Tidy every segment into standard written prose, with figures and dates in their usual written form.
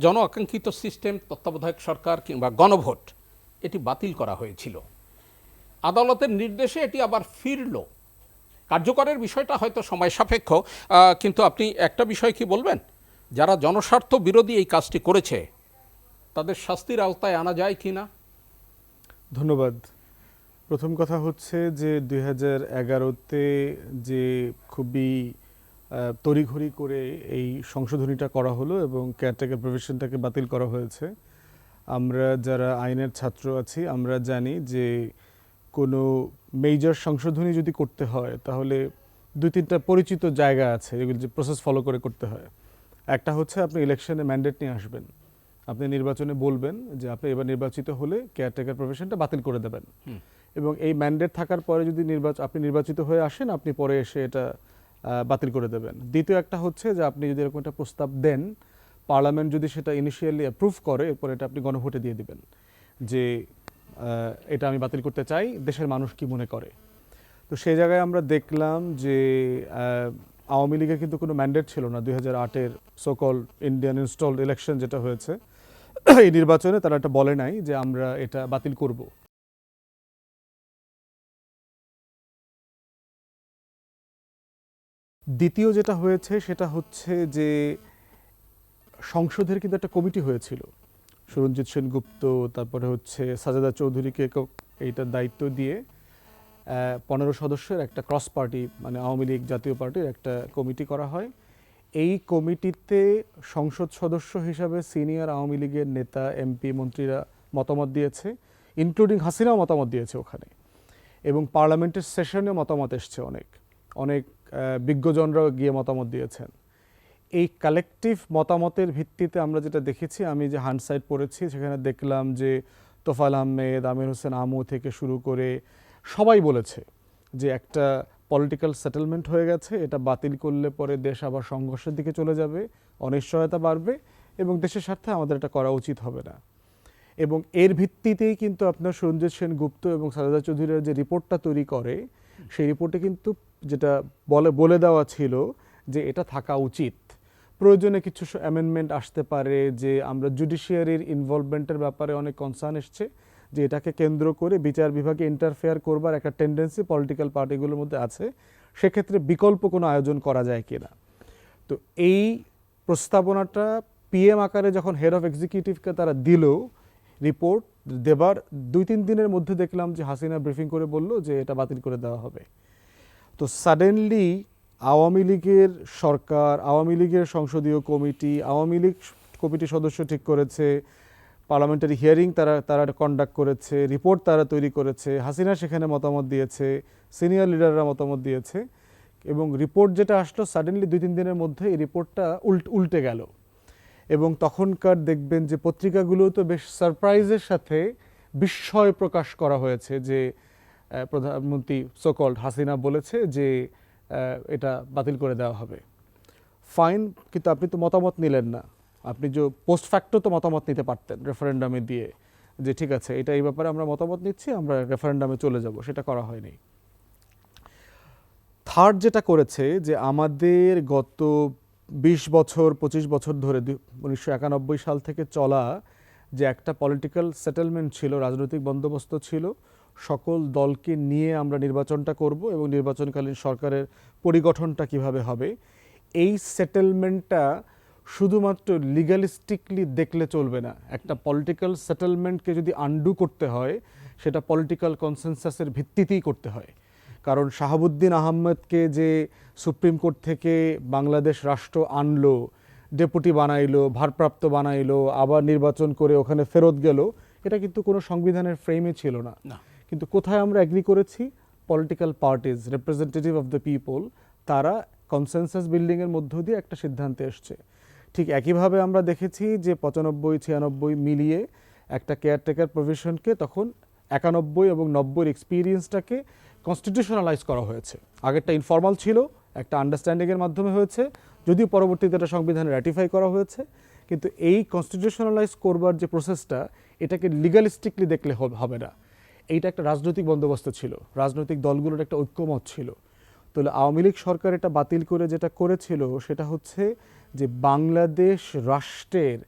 জন আকাঙ্ক্ষিত system, তত্ত্বাবধায়ক সরকার কিংবা গণভোট, এটি বাতিল করা হয়েছিল। আদালতের নির্দেশে এটি আবার ফিরল। কার্যকরের বিষয়টা হয়তো সময় সাপেক্ষ, কিন্তু আপনি একটা বিষয় কি বলবেন, যারা জনস্বার্থ বিরোধী এই কাজটি করেছে তাদের শাস্তির আওতায় আনা যায় কি না? ধন্যবাদ। প্রথম কথা হচ্ছে যে 2011-তে যে খুবই তড়িঘড়ি করে এই সংশোধনীটা করা হলো এবং কেয়ারটেকার প্রভিশনটাকে বাতিল করা হয়েছে। আমরা যারা আইনের ছাত্র আছি আমরা জানি যে কোনো মেজর সংশোধনী যদি করতে হয় তাহলে 2-3টা পরিচিত জায়গা আছে যেগুলো যে প্রসেস ফলো করে করতে হয়। একটা হচ্ছে আপনি ইলেকশনে ম্যান্ডেট নিয়ে আসবেন, আপনি নির্বাচনে বলবেন যে আপনি এবার নির্বাচিত হলে কেয়ারটেকার প্রভিশনটা বাতিল করে দেবেন, এবং এই ম্যান্ডেট থাকার পরে যদি আপনি নির্বাচিত হয়ে আসেন আপনি পরে এসে এটা বাতিল করে দেবেন। দ্বিতীয় একটা হচ্ছে যে আপনি যদি এরকম একটা প্রস্তাব দেন, পার্লামেন্ট যদি সেটা ইনিশিয়ালি অ্যাপ্রুভ করে, এরপর এটা আপনি গণভোটে দিয়ে দিবেন যে এটা আমি বাতিল করতে চাই, দেশের মানুষ কি মনে করে। তো সেই জায়গায় আমরা দেখলাম যে আওয়ামী লীগের কিন্তু কোনো ম্যান্ডেট ছিল না। 2008-এর সোকল ইন্ডিয়ান ইনস্টলড ইলেকশন যেটা হয়েছে, এই নির্বাচনে তারা এটা বলে নাই যে আমরা এটা বাতিল করব। দ্বিতীয় যেটা হয়েছে সেটা হচ্ছে যে সংসদের কিন্তু একটা কমিটি হয়েছিল, সুরঞ্জিত সেনগুপ্ত, তারপরে হচ্ছে সাজেদা চৌধুরীকে এইটার দায়িত্ব দিয়ে 15 সদস্যের একটা ক্রস পার্টি মানে আওয়ামী লীগ জাতীয় পার্টির একটা কমিটি করা হয়। এই কমিটিতে সংসদ সদস্য হিসাবে সিনিয়র আওয়ামী লীগের নেতা, এমপি, মন্ত্রীরা মতামত দিয়েছে, ইনক্লুডিং হাসিনাও মতামত দিয়েছে ওখানে, এবং পার্লামেন্টের সেশনে মতামত এসছে, অনেক অনেক বিজ্ঞজনরাও গিয়ে মতামত দিয়েছেন। এই কালেকটিভ মতামতের ভিত্তিতে আমরা যেটা দেখেছি, আমি যে হান্ডসাইট পড়েছি সেখানে দেখলাম যে তোফায়েল আহমেদ, আমির হোসেন আমু থেকে শুরু করে সবাই বলেছে যে একটা পলিটিক্যাল সেটেলমেন্ট হয়ে গেছে, এটা বাতিল করলে পরে দেশ আবার সংঘর্ষের দিকে চলে যাবে, অনিশ্চয়তা বাড়বে, এবং দেশের স্বার্থে আমাদের এটা করা উচিত হবে না। এবং এর ভিত্তিতেই কিন্তু আপনার সঞ্জিত সেনগুপ্ত এবং সাজেদা চৌধুরীর যে রিপোর্টটা তৈরি করে, সেই রিপোর্টে কিন্তু যেটা বলে দেওয়া ছিল যে এটা থাকা উচিত, প্রয়োজনে কিছু অ্যামেন্ডমেন্ট আসতে পারে, যে আমরা জুডিশিয়ারির ইনভলভমেন্টের ব্যাপারে অনেক কনসার্ন এসছে, যে এটাকে কেন্দ্র করে বিচার বিভাগে ইন্টারফেয়ার করবার একটা টেন্ডেন্সি পলিটিক্যাল পার্টিগুলোর মধ্যে আছে, সেক্ষেত্রে বিকল্প কোনো আয়োজন করা যায় কিনা। তো এই প্রস্তাবনাটা পিএম আকারে যখন হেড অফ এক্সিকিউটিভকে তারা দিল রিপোর্ট দেবার 2-3 দিনের মধ্যে দেখলাম যে হাসিনা ব্রিফিং করে বলল যে এটা বাতিল করে দেওয়া হবে। তো সাডেনলি আওয়ামী লীগের সরকার, আওয়ামী লীগের সংসদীয় কমিটি, আওয়ামী লীগ কমিটি সদস্য ঠিক করেছে, পার্লামেন্টারি হিয়ারিং তারা কন্ডাক্ট করেছে, রিপোর্ট তারা তৈরি করেছে, হাসিনা সেখানে মতামত দিয়েছে, সিনিয়র লিডাররা মতামত দিয়েছে, এবং রিপোর্ট যেটা আসলো সাডেনলি 2-3 দিনের মধ্যে এই রিপোর্টটা উল্টে গেল। এবং তখনকার দেখবেন যে পত্রিকাগুলো তো বেশ সারপ্রাইজের সাথে বিস্ময় প্রকাশ করা হয়েছে যে প্রধানমন্ত্রী সোকল্ড হাসিনা বলেছে যে এটা বাতিল করে দেওয়া হবে। ফাইন, কিন্তু আপনি তো মতামত নিলেন না, আপনি যে পোস্ট ফ্যাক্টো তো মতামত নিতে পারতেন রেফারেন্ডামে দিয়ে, যে ঠিক আছে এটা এই ব্যাপারে আমরা মতামত নিচ্ছি, আমরা রেফারেন্ডামে চলে যাব, সেটা করা হয়নি। থার্ড যেটা করেছে যে আমাদের গত 20 বছর 25 বছর ধরে 1991 সাল থেকে চলা যে একটা পলিটিক্যাল সেটেলমেন্ট ছিল, রাজনৈতিক বন্দোবস্ত ছিল, সকল দলকে নিয়ে আমরা নির্বাচনটা করব এবং নির্বাচনকালীন সরকারের পরিগঠনটা কিভাবে হবে, এই সেটেলমেন্টটা শুধুমাত্র লিগালিস্টিকলি দেখলে চলবে না। একটা পলিটিক্যাল সেটেলমেন্টকে যদি আন্ডু করতে হয় সেটা পলিটিক্যাল কনসেনসাসের ভিত্তিতেই করতে হয়। কারণ শাহাবুদ্দিন আহমেদকে যে সুপ্রিম কোর্ট থেকে বাংলাদেশ রাষ্ট্র আনলো, ডেপুটি বানাইলো, ভারপ্রাপ্ত বানাইলো, আবার নির্বাচন করে ওখানে ফেরত গেল, এটা কিন্তু কোনো সংবিধানের ফ্রেমে ছিল না। কিন্তু কোথায় আমরা এগ্রি করেছি? Political parties, representative of the people, তারা কনসেনসাস বিল্ডিংয়ের মধ্য দিয়ে একটা সিদ্ধান্তে এসছে। ঠিক একইভাবে আমরা দেখেছি যে 95-96 মিলিয়ে একটা কেয়ারটেকার প্রভিশনকে তখন 91 এবং 90 এক্সপিরিয়েন্সটাকে কনস্টিটিউশনালাইজ করা হয়েছে। আগেরটা ইনফর্মাল ছিল, একটা আন্ডারস্ট্যান্ডিংয়ের মাধ্যমে হয়েছে, যদিও পরবর্তীতে এটা সংবিধানে র্যাটিফাই করা হয়েছে, কিন্তু এই কনস্টিটিউশনালাইজ করবার যে প্রসেসটা, এটাকে লিগালিস্টিকলি দেখলে হবে না। এইটা একটা রাজনৈতিক বন্দোবস্ত ছিল, রাজনৈতিক দলগুলোর একটা ঐক্যমত ছিল। তাহলে আওয়ামী লীগ সরকার এটা বাতিল করে যেটা করেছিল সেটা হচ্ছে যে বাংলাদেশ রাষ্ট্রের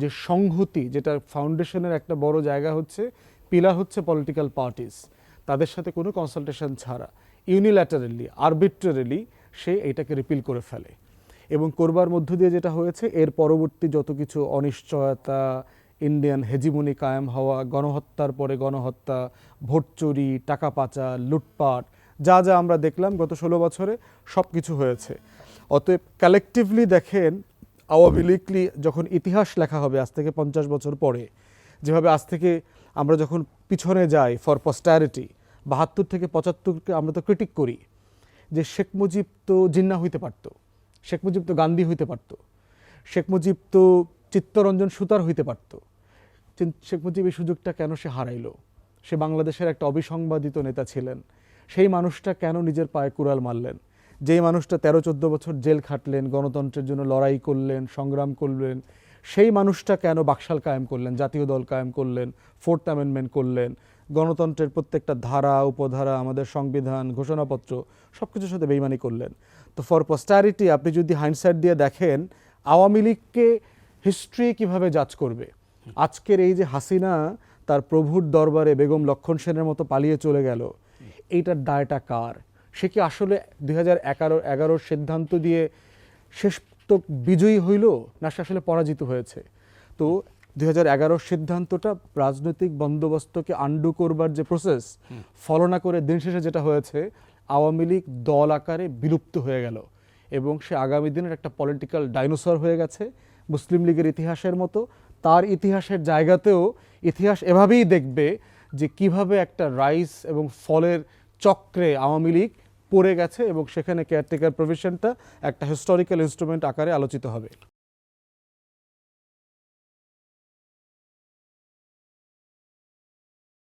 যে সংহতি, যেটা ফাউন্ডেশনের একটা বড় জায়গা হচ্ছে, পিলার হচ্ছে পলিটিক্যাল পার্টিস, তাদের সাথে কোনো কনসালটেশন ছাড়া ইউনিল্যাটারালি আরবিট্রারিলি সে এইটাকে রিপিল করে ফেলে। এবং করবার মধ্য দিয়ে যেটা হয়েছে, এর পরবর্তী যত কিছু অনিশ্চয়তা, ইন্ডিয়ান হেজিমনি কায়েম হওয়া, গণহত্যার পরে গণহত্যা, ভোট চুরি, টাকা পাচার, লুটপাট, যা যা আমরা দেখলাম গত 16 বছরে, সব কিছু হয়েছে। অতএব কালেকটিভলি দেখেন, আওয়ামী লীগ যখন ইতিহাস লেখা হবে আজ থেকে 50 বছর পরে, যেভাবে আজ থেকে আমরা যখন পিছনে যাই ফর পস্টারিটি, 72 থেকে 75কে আমরা তো ক্রিটিক করি যে শেখ মুজিব তো জিন্না হইতে পারতো, শেখ মুজিব তো গান্ধী হইতে পারতো, শেখ মুজিব তো চিত্তরঞ্জন সুতার হইতে পারতো। শেখ মুজিব এই সুযোগটা কেন সে হারাইলো? সে বাংলাদেশের একটা অবিসংবাদিত নেতা ছিলেন। সেই মানুষটা কেন নিজের পায়ে কুড়াল মারলেন? যেই মানুষটা 13-14 বছর জেল খাটলেন, গণতন্ত্রের জন্য লড়াই করলেন, সংগ্রাম করলেন, সেই মানুষটা কেন বাকশাল কায়েম করলেন, জাতীয় দল কায়েম করলেন, 4th অ্যামেন্ডমেন্ট করলেন, গণতন্ত্রের প্রত্যেকটা ধারা উপধারা, আমাদের সংবিধান, ঘোষণাপত্র, সব কিছুর সাথে বেইমানি করলেন? তো ফর পোস্টারিটি আপনি যদি হাইন্ডসাইট দিয়ে দেখেন, আওয়ামী লীগকে হিস্ট্রি কিভাবে জাজ করবে? আজকের এই যে হাসিনা তার প্রভুর দরবারে বেগম লক্ষণ সেনের মতো পালিয়ে চলে গেল, এইটার দায়টা কার? সে কি আসলে 2011 সিদ্ধান্ত দিয়ে শেষ তো বিজয়ী হইল, না সে আসলে পরাজিত হয়েছে? তো 2011 সিদ্ধান্তটা রাজনৈতিক বন্দোবস্তকে আন্ডু করবার যে প্রসেস ফলো না করে দিন শেষে যেটা হয়েছে, আওয়ামী লীগ দল আকারে বিলুপ্ত হয়ে গেল এবং সে আগামী দিনের একটা পলিটিক্যাল ডাইনোসর হয়ে গেছে, মুসলিম লীগের ইতিহাসের মতো। তার ইতিহাসের জায়গাতেও ইতিহাস এভাবেই দেখবে যে কিভাবে একটা রাইস এবং ফলের চক্রে আওয়ামী লীগ পড়ে গেছে এবং সেখানে কেয়ারটেকার প্রভিশনটা একটা হিস্টোরিক্যাল ইনস্ট্রুমেন্ট আকারে আলোচিত হবে।